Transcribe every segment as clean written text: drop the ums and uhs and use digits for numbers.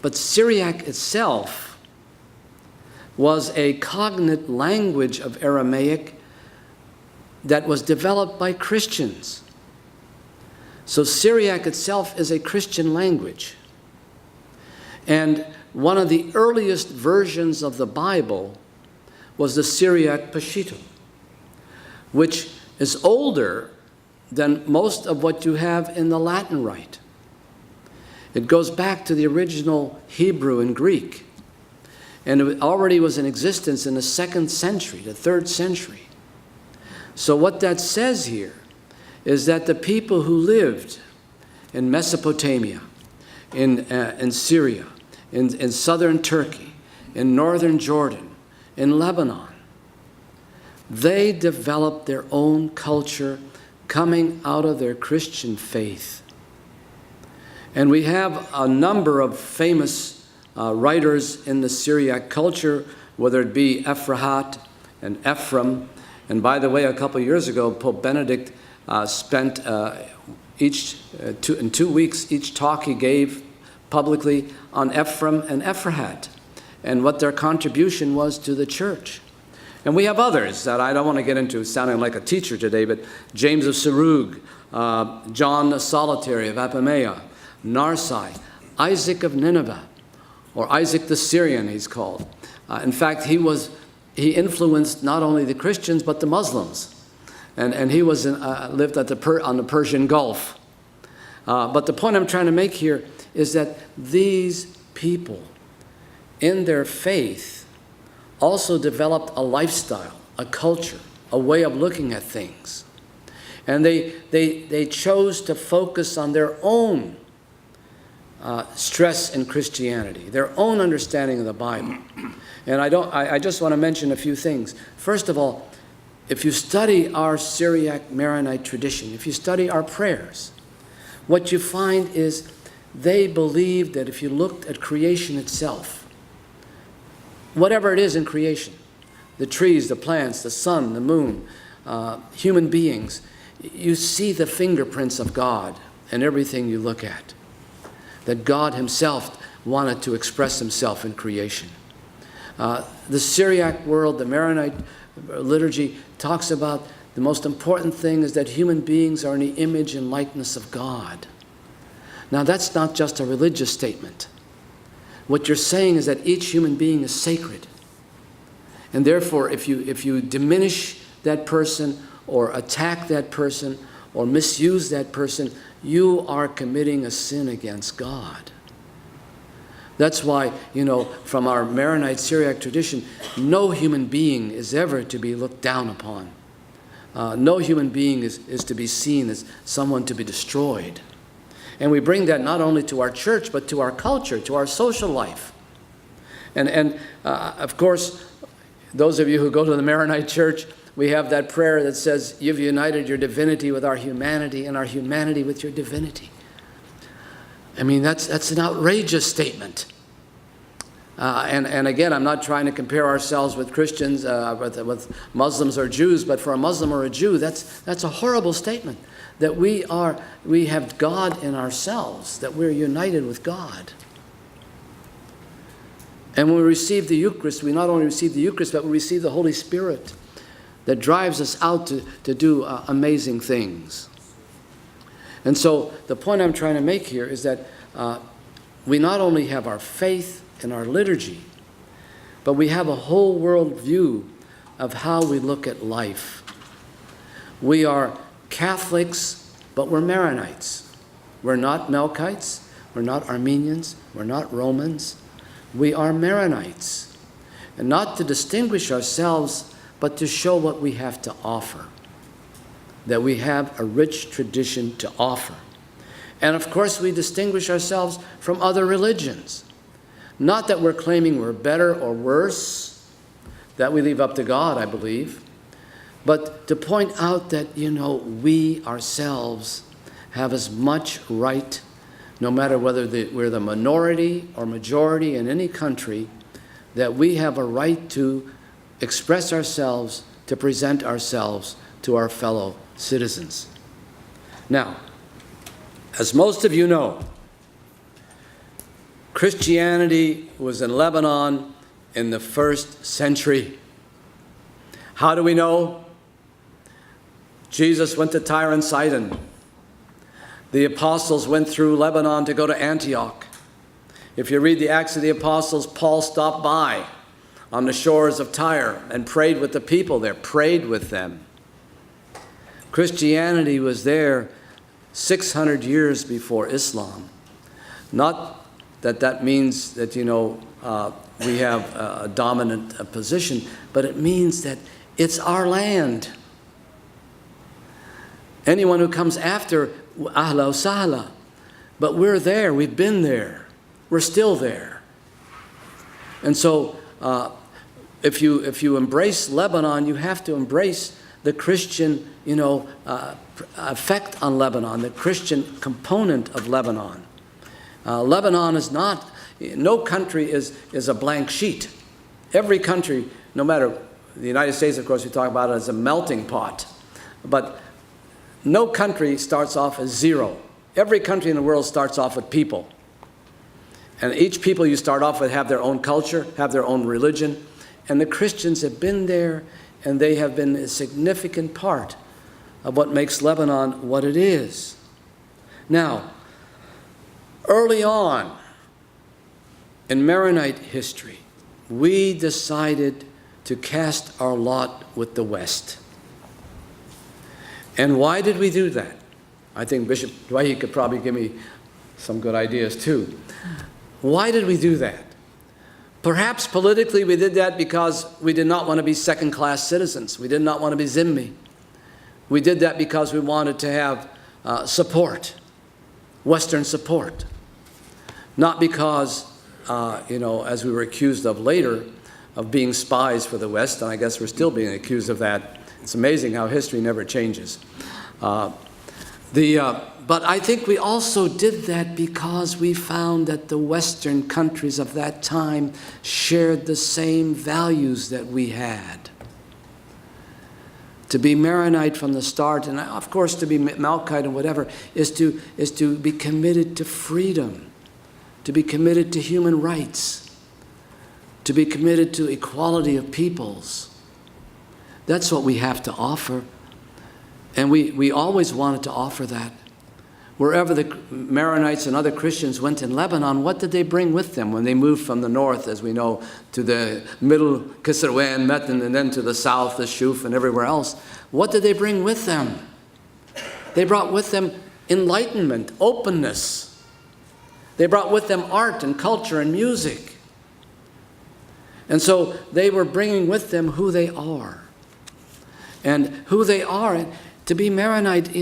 But Syriac itself was a cognate language of Aramaic that was developed by Christians. So Syriac itself is a Christian language. And one of the earliest versions of the Bible was the Syriac Peshitta, which is older than most of what you have in the Latin Rite. It goes back to the original Hebrew and Greek. And it already was in existence in the 2nd century, the 3rd century. So what that says here is that the people who lived in Mesopotamia, in Syria, in southern Turkey, in northern Jordan, in Lebanon, they developed their own culture coming out of their Christian faith. And we have a number of famous writers in the Syriac culture, whether it be Ephrahat and Ephraim. And by the way, a couple of years ago, Pope Benedict spent in 2 weeks each talk he gave publicly on Ephraim and Ephrahat and what their contribution was to the church. And we have others that I don't want to get into sounding like a teacher today, but James of Sarug, John the Solitary of Apamea, Narsai, Isaac of Nineveh, or Isaac the Syrian he's called. In fact, he influenced not only the Christians but the Muslims. And he lived on the Persian Gulf. But the point I'm trying to make here is that these people, in their faith, also developed a lifestyle, a culture, a way of looking at things. And they chose to focus on their own stress in Christianity, their own understanding of the Bible. And I just want to mention a few things. First of all, if you study our Syriac Maronite tradition, if you study our prayers, what you find is they believed that if you looked at creation itself, whatever it is in creation, the trees, the plants, the sun, the moon, human beings, you see the fingerprints of God in everything you look at. That God himself wanted to express himself in creation. The Syriac world, the Maronite liturgy, talks about the most important thing is that human beings are in the image and likeness of God. Now that's not just a religious statement. What you're saying is that each human being is sacred. And therefore, if you diminish that person or attack that person or misuse that person, you are committing a sin against God. That's why, from our Maronite Syriac tradition, no human being is ever to be looked down upon. No human being is to be seen as someone to be destroyed. And we bring that not only to our church, but to our culture, to our social life. And of course, those of you who go to the Maronite church, we have that prayer that says, "You've united your divinity with our humanity and our humanity with your divinity." I mean, that's an outrageous statement. And again, I'm not trying to compare ourselves with Christians, with Muslims or Jews, but for a Muslim or a Jew, that's a horrible statement. That we have God in ourselves, that we're united with God. And when we receive the Eucharist, we not only receive the Eucharist, but we receive the Holy Spirit that drives us out to do amazing things. And so the point I'm trying to make here is that we not only have our faith and our liturgy, but we have a whole world view of how we look at life. We are Catholics, but we're Maronites. We're not Melkites, we're not Armenians, we're not Romans. We are Maronites. And not to distinguish ourselves, but to show what we have to offer. That we have a rich tradition to offer. And of course, we distinguish ourselves from other religions. Not that we're claiming we're better or worse, that we leave up to God, I believe, but to point out that, we ourselves have as much right, no matter whether we're the minority or majority in any country, that we have a right to express ourselves, to present ourselves to our fellow citizens. Now, as most of you know, Christianity was in Lebanon in the 1st century. How do we know? Jesus went to Tyre and Sidon. The apostles went through Lebanon to go to Antioch. If you read the Acts of the Apostles, Paul stopped by on the shores of Tyre and prayed with the people there, prayed with them. Christianity was there 600 years before Islam. Not that that means that, we have a dominant position, but it means that it's our land. Anyone who comes after, ahla wa sahla. But we're there, we've been there, we're still there. And so if you embrace Lebanon, you have to embrace the Christian, effect on Lebanon, the Christian component of Lebanon. Lebanon is not, no country is a blank sheet. Every country, no matter, the United States, of course, we talk about it as a melting pot. But no country starts off as zero. Every country in the world starts off with people. And each people you start off with have their own culture, have their own religion. And the Christians have been there, and they have been a significant part of what makes Lebanon what it is. Now, early on in Maronite history, we decided to cast our lot with the West. And why did we do that? I think Bishop Doueihi could probably give me some good ideas too. Why did we do that? Perhaps politically we did that because we did not want to be second-class citizens. We did not want to be Zimmi. We did that because we wanted to have support, Western support. Not because, as we were accused of later, of being spies for the West, and I guess we're still being accused of that. It's amazing how history never changes. But I think we also did that because we found that the Western countries of that time shared the same values that we had. To be Maronite from the start, and of course to be Malkite and whatever, is to be committed to freedom, to be committed to human rights, to be committed to equality of peoples. That's what we have to offer. And we always wanted to offer that. Wherever the Maronites and other Christians went in Lebanon, what did they bring with them when they moved from the north, as we know, to the middle, Kisrawe and Metin, and then to the south, the Shuf, and everywhere else? What did they bring with them? They brought with them enlightenment, openness. They brought with them art and culture and music. And so they were bringing with them who they are. And who they are, to be Maronite,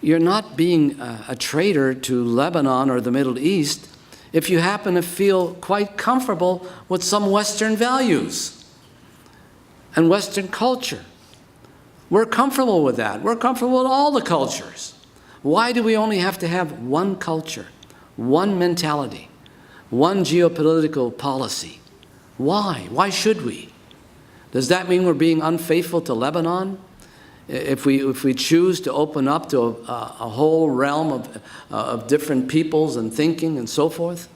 you're not being a traitor to Lebanon or the Middle East if you happen to feel quite comfortable with some Western values and Western culture. We're comfortable with that. We're comfortable with all the cultures. Why do we only have to have one culture, one mentality, one geopolitical policy? Why? Why should we? Does that mean we're being unfaithful to Lebanon? If we choose to open up to a whole realm of different peoples and thinking and so forth?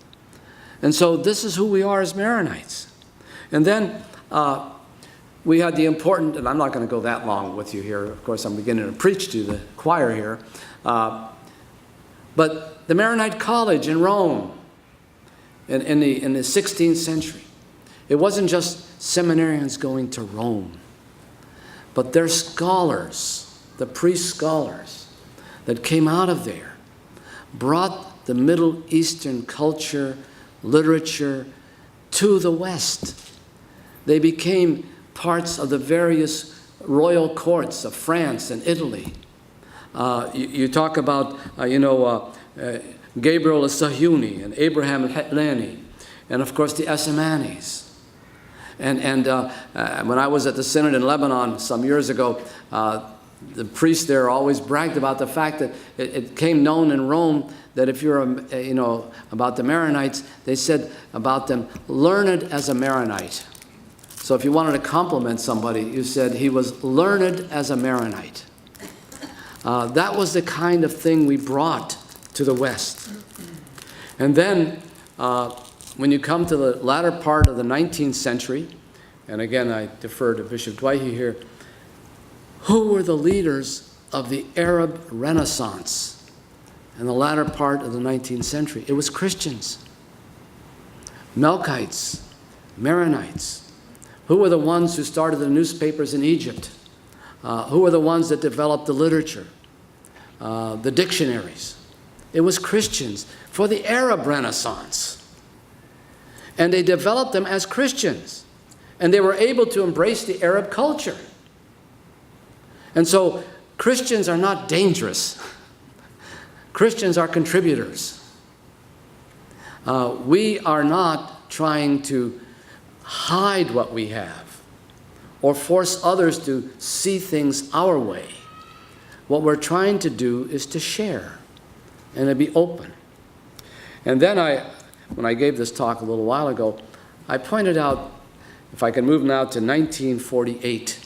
And so this is who we are as Maronites. And then we had the important, and I'm not going to go that long with you here. Of course, I'm beginning to preach to the choir here. But the Maronite College in Rome in the 16th century, it wasn't just seminarians going to Rome, but their scholars, the priest scholars that came out of there, brought the Middle Eastern culture, literature to the West. They became parts of the various royal courts of France and Italy. You talk about, Gabriel Sahuni and Abraham al-Hatlani, and of course the Asmanis. And when I was at the synod in Lebanon some years ago, the priests there always bragged about the fact that it came known in Rome that if you're, about the Maronites, they said about them, learned as a Maronite. So if you wanted to compliment somebody, you said he was learned as a Maronite. That was the kind of thing we brought to the West. And then when you come to the latter part of the 19th century, and again I defer to Bishop Doueihi here, who were the leaders of the Arab Renaissance in the latter part of the 19th century? It was Christians, Melkites, Maronites. Who were the ones who started the newspapers in Egypt? Who were the ones that developed the literature, the dictionaries? It was Christians for the Arab Renaissance. And they developed them as Christians. And they were able to embrace the Arab culture. And so Christians are not dangerous. Christians are contributors. We are not trying to hide what we have or force others to see things our way. What we're trying to do is to share and to be open. And then when I gave this talk a little while ago, I pointed out, if I can move now to 1948.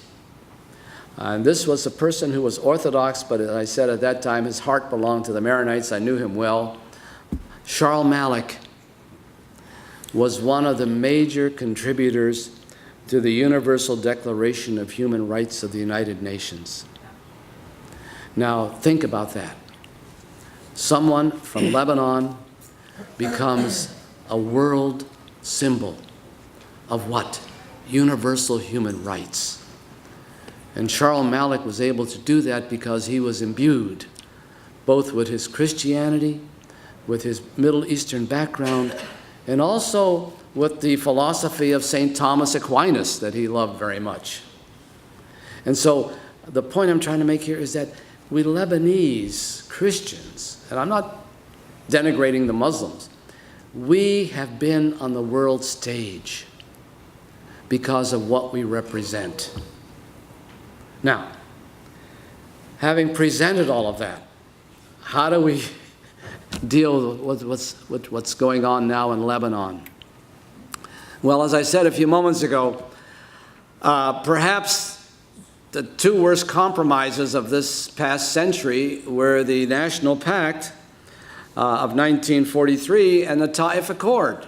And this was a person who was Orthodox, but as I said at that time, his heart belonged to the Maronites. I knew him well. Charles Malik was one of the major contributors to the Universal Declaration of Human Rights of the United Nations. Now, think about that. Someone from Lebanon becomes a world symbol of what? Universal human rights. And Charles Malik was able to do that because he was imbued both with his Christianity, with his Middle Eastern background, and also with the philosophy of St. Thomas Aquinas that he loved very much. And so the point I'm trying to make here is that we Lebanese Christians, and I'm not denigrating the Muslims, we have been on the world stage because of what we represent. Now, having presented all of that, how do we deal with what's going on now in Lebanon? Well, as I said a few moments ago, perhaps the two worst compromises of this past century were the National Pact of 1943 and the Taif Accord.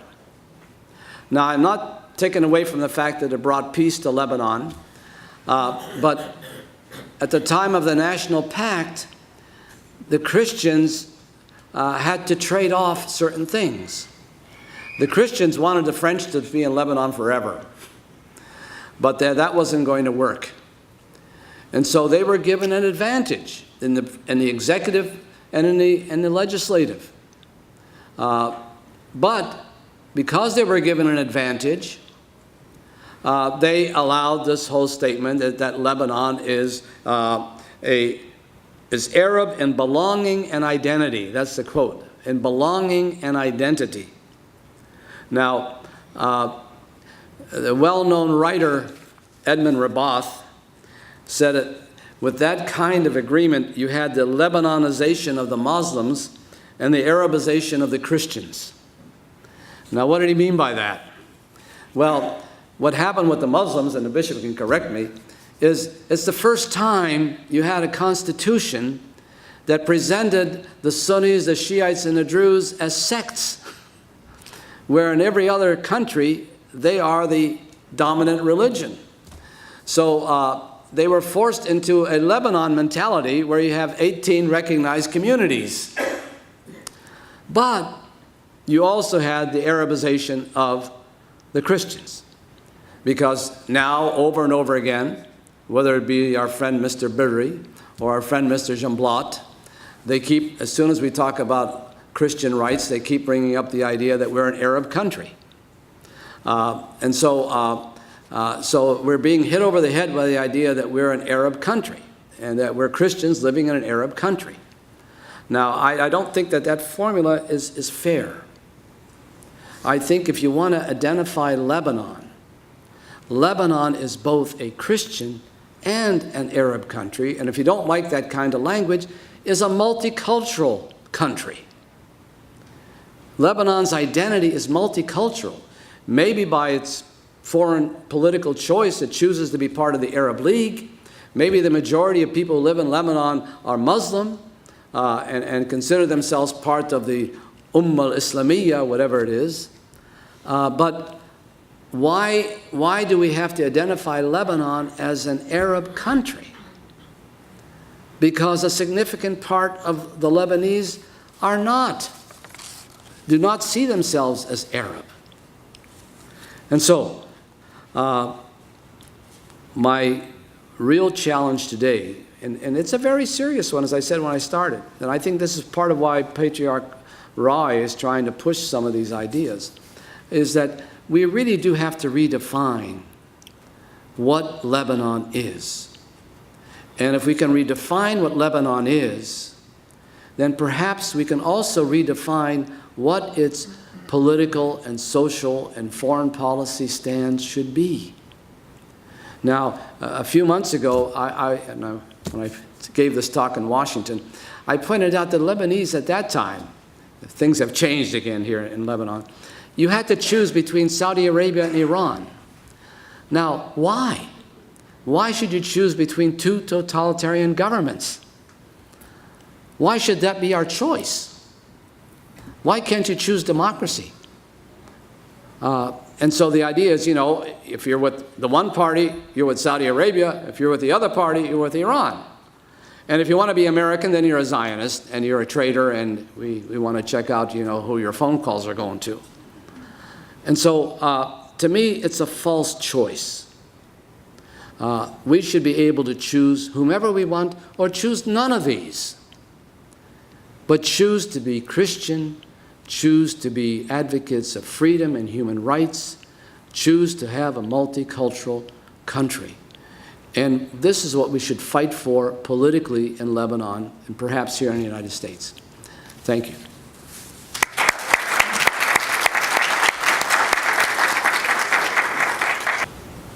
Now, I'm not taken away from the fact that it brought peace to Lebanon, but at the time of the National Pact, the Christians had to trade off certain things. The Christians wanted the French to be in Lebanon forever, but that wasn't going to work. And so they were given an advantage in the executive and in the legislative. But because they were given an advantage, they allowed this whole statement that Lebanon is Arab in belonging and identity. That's the quote, in belonging and identity. Now, the well-known writer Edmund Rabath said it, with that kind of agreement, you had the Lebanonization of the Muslims and the Arabization of the Christians. Now, what did he mean by that? Well, what happened with the Muslims, and the bishop can correct me, is it's the first time you had a constitution that presented the Sunnis, the Shiites, and the Druze as sects, where in every other country, they are the dominant religion. So they were forced into a Lebanon mentality where you have 18 recognized communities. But you also had the Arabization of the Christians. Because now, over and over again, whether it be our friend Mr. Birri or our friend Mr. Jamblot, they keep, as soon as we talk about Christian rights, they keep bringing up the idea that we're an Arab country. So we're being hit over the head by the idea that we're an Arab country and that we're Christians living in an Arab country. Now, I don't think that formula is fair. I think if you want to identify Lebanon, Lebanon is both a Christian and an Arab country, and if you don't like that kind of language, is a multicultural country. Lebanon's identity is multicultural. Maybe by its foreign political choice, it chooses to be part of the Arab League. Maybe the majority of people who live in Lebanon are Muslim and consider themselves part of the al-Islamiyya, whatever it is. But why do we have to identify Lebanon as an Arab country? Because a significant part of the Lebanese do not see themselves as Arab. And so, my real challenge today, and it's a very serious one, as I said when I started, and I think this is part of why Patriarch Rai is trying to push some of these ideas, is that we really do have to redefine what Lebanon is. And if we can redefine what Lebanon is, then perhaps we can also redefine what its political and social and foreign policy stance should be. Now, a few months ago, when I gave this talk in Washington, I pointed out that Lebanese at that time, things have changed again here in Lebanon, you had to choose between Saudi Arabia and Iran. Now, why? Why should you choose between two totalitarian governments? Why should that be our choice? Why can't you choose democracy? And so the idea is, if you're with the one party, you're with Saudi Arabia. If you're with the other party, you're with Iran. And if you want to be American, then you're a Zionist, and you're a traitor, and we want to check out, who your phone calls are going to. And so, to me, it's a false choice. We should be able to choose whomever we want, or choose none of these. But choose to be Christian, choose to be advocates of freedom and human rights, choose to have a multicultural country. And this is what we should fight for politically in Lebanon and perhaps here in the United States. Thank you.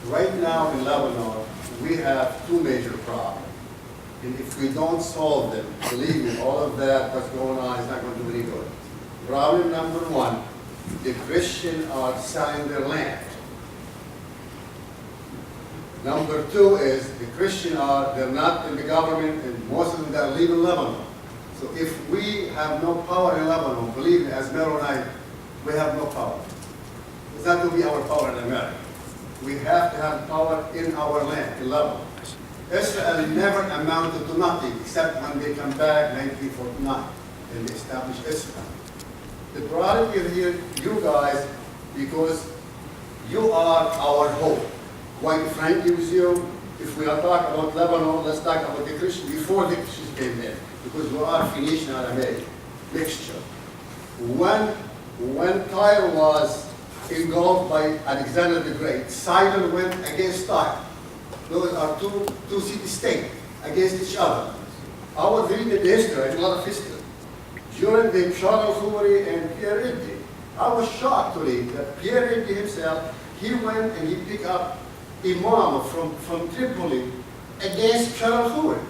Right now in Lebanon, we have two major problems. And if we don't solve them, believe me, all of that what's going on is not going to do any good. Problem number one, the Christians are selling their land. Number two is the Christians they're not in the government, and most of them are leaving Lebanon. So if we have no power in Lebanon, believe me, as Maronite, we have no power. It's not going to be our power in America. We have to have power in our land, in Lebanon. Israel never amounted to nothing except when they come back in 1949 and they established Israel. The problem is here, you guys, because you are our hope. Quite frankly with you, if we are talking about Lebanon, let's talk about the Christians before the Christians came there, because we are Phoenician and Aramaic mixture. When Tyre was engulfed by Alexander the Great, Sidon went against Tyre. Those are two city-states against each other. I was reading the history, a lot of history. During the Chorbishop and Pierre Ridley, I was shocked to read that Pierre Ridley himself, he went and he picked up Imam from Tripoli against Chorbishop.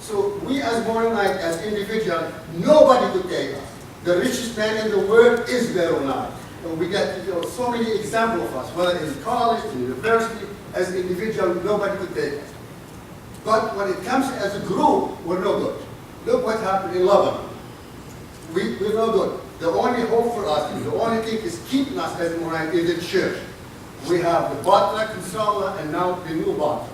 So we as Maronite, as individuals, nobody could take us. The richest man in the world is Maronite. And we get so many examples of us, whether in college, in university, as an individual, nobody could take us. But when it comes as a group, we're no good. Look what happened in Lebanon. We're no good. The only hope for us, the only thing is keeping us as Maronite is the church. We have the Batra, Inshallah, and now the new Batra.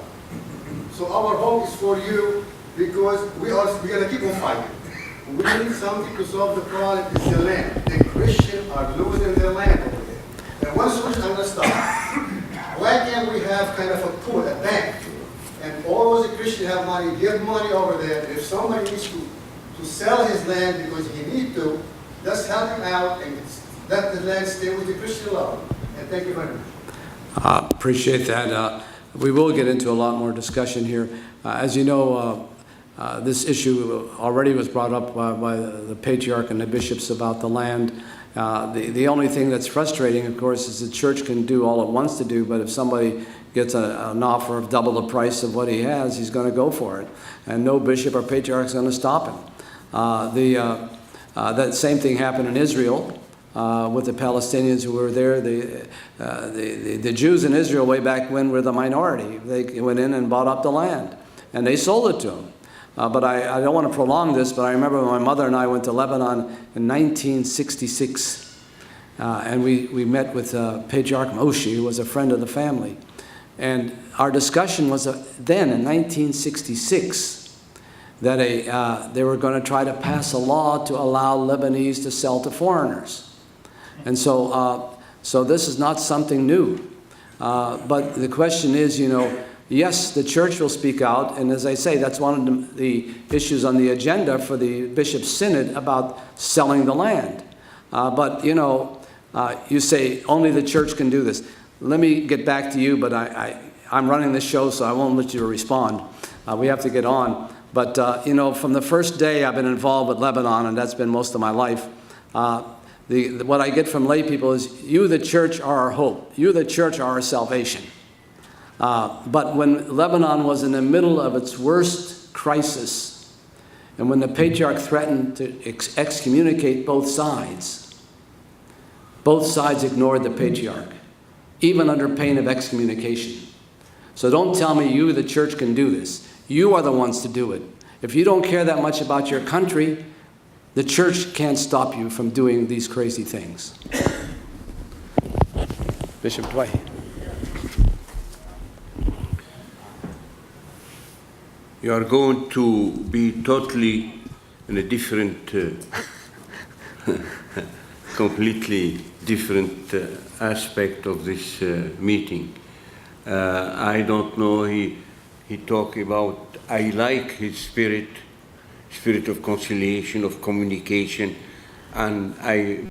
So our hope is for you, because we're going to keep on fighting. We need something to solve the problem. It's the land. The Christians are losing their land over there. And one solution, I'm going to stop. Why can't we have kind of a pool, a bank, and all those Christians have money, give money over there, and if somebody needs to sell his land because he needs to, let's help him out and let the land stay with the Christian law. And thank you very much. Appreciate that. We will get into a lot more discussion here. As you know, this issue already was brought up by the Patriarch and the bishops about the land. The only thing that's frustrating, of course, is the church can do all it wants to do, but if somebody gets an offer of double the price of what he has, he's going to go for it. And no bishop or patriarch is going to stop him. That same thing happened in Israel with the Palestinians who were there. The Jews in Israel way back when were the minority. They went in and bought up the land, and they sold it to them. But I don't want to prolong this, but I remember my mother and I went to Lebanon in 1966. And we met with Patriarch Moshe, who was a friend of the family. And our discussion was then, in 1966, that they were going to try to pass a law to allow Lebanese to sell to foreigners. And so this is not something new. But the question is, yes, the church will speak out, and as I say, that's one of the issues on the agenda for the Bishop's Synod about selling the land. But, you say only the church can do this. Let me get back to you, but I'm running the show, so I won't let you respond. We have to get on. But, from the first day I've been involved with Lebanon, and that's been most of my life, what I get from lay people is, you, the church, are our hope. You, the church, are our salvation. But when Lebanon was in the middle of its worst crisis, and when the patriarch threatened to excommunicate both sides ignored the patriarch, even under pain of excommunication. So don't tell me you, the church, can do this. You are the ones to do it. If you don't care that much about your country, the church can't stop you from doing these crazy things. Bishop Doueihi. You are going to be totally in a different, completely different aspect of this meeting. I don't know, he talked about, I like his spirit of conciliation, of communication, and I